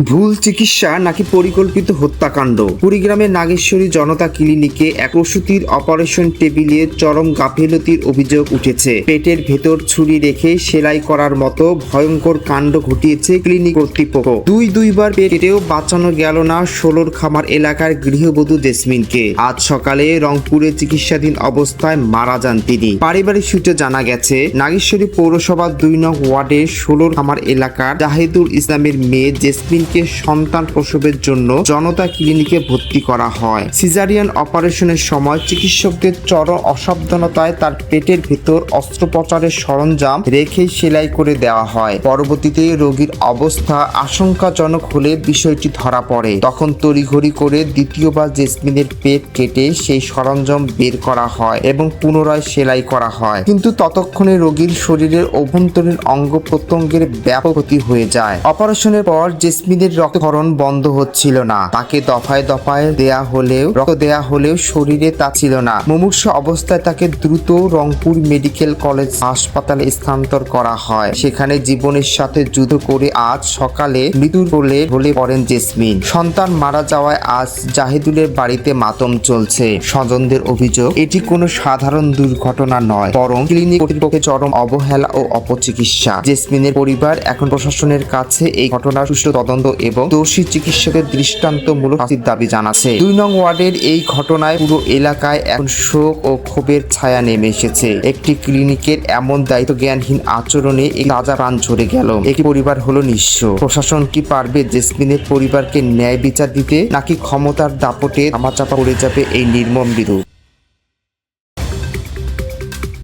ভুল চিকিৎসা নাকি পরিকল্পিত হত্যাকাণ্ড। কুড়িগ্রামের নাগেশ্বরী জনতা ক্লিনিকে এক প্রসূতির অপারেশন টেবিলে চরম গাফিলতির অভিযোগ উঠেছে। পেটের ভেতর ছুরি রেখে সেলাই করার মতো ভয়ঙ্কর কাণ্ড ঘটিয়েছে ক্লিনিক কর্তৃপক্ষ। দুইবার পেটেও বাঁচানো গেল না ষোলোর খামার এলাকার গৃহবধূ জেসমিনকে। আজ সকালে রংপুরে চিকিৎসাধীন অবস্থায় মারা যান তিনি। পারিবারিক সূত্রে জানা গেছে, নাগেশ্বরী পৌরসভা 2 নং ওয়ার্ডের ষোলোর খামার এলাকার জাহিদুল ইসলামের মেয়ে জেসমিন সন্তান প্রসবের জন্য জনতা ক্লিনিকে ভর্তি করা হয়। সিজারিয়ান অপারেশনের সময় চিকিৎসকদের চরম অসাবধানতায় তার পেটের ভেতর অস্ত্রোপচারের সরঞ্জাম রেখে সেলাই করে দেওয়া হয়। পরবর্তীতে রোগীর অবস্থা আশঙ্কাজনক হলে বিষয়টি ধরা পড়ে। তখন তড়িঘড়ি করে দ্বিতীয়বার জেসমিনের পেট কেটে সেই সরঞ্জাম বের করা হয় এবং পুনরায় সেলাই করা হয়। কিন্তু ততক্ষণে রোগীর শরীরের অভ্যন্তরীণ অঙ্গ প্রত্যঙ্গের ব্যাপক ক্ষতি হয়ে যায়। অপারেশনের পর জেসমিনের রক্তক্ষরণ বন্ধ হচ্ছিল না। তাকে দফায় দফায় রক্ত দেয়া হলেও শরীরে তা ছিল না। মুমূর্ষু অবস্থায় তাকে দ্রুত রংপুর মেডিকেল কলেজ হাসপাতালে স্থানান্তর করা হয়। সেখানে জীবনের সাথে যুদ্ধ করে আজ সকালে মৃত্যুর কোলে ঢলে পড়েন জেসমিন। সন্তান মারা যাওয়ায় আজ জাহিদুলের বাড়িতে মাতম চলছে। স্বজনদের অভিযোগ, এটি কোনো সাধারণ দুর্ঘটনা নয়, বরং ক্লিনিক কর্তৃপক্ষের চরম অবহেলা ও অপচিকিৎসা। জেসমিনের পরিবার এখন প্রশাসনের কাছে এই ঘটনার সুষ্ঠু তদন্ত এবং দোষী চিকিৎসকের দৃষ্টান্তমূলক শাস্তির দাবি জানাচ্ছে। 2 নং ওয়ার্ডের এই ঘটনায় পুরো এলাকায় এখন শোক ও ক্ষোভের ছায়া নেমে এসেছে। একটি ক্লিনিকের এমন দায়িত্বজ্ঞানহীন আচরণে এই তাজা প্রাণ ঝরে গেল। একটি পরিবার হলো নিঃস্ব। প্রশাসন কি পারবে জেসমিনের পরিবারকে ন্যায় বিচার দিতে, নাকি ক্ষমতার দাপটে ধামাচাপা পড়ে যাবে এই নির্মম বিরূপ?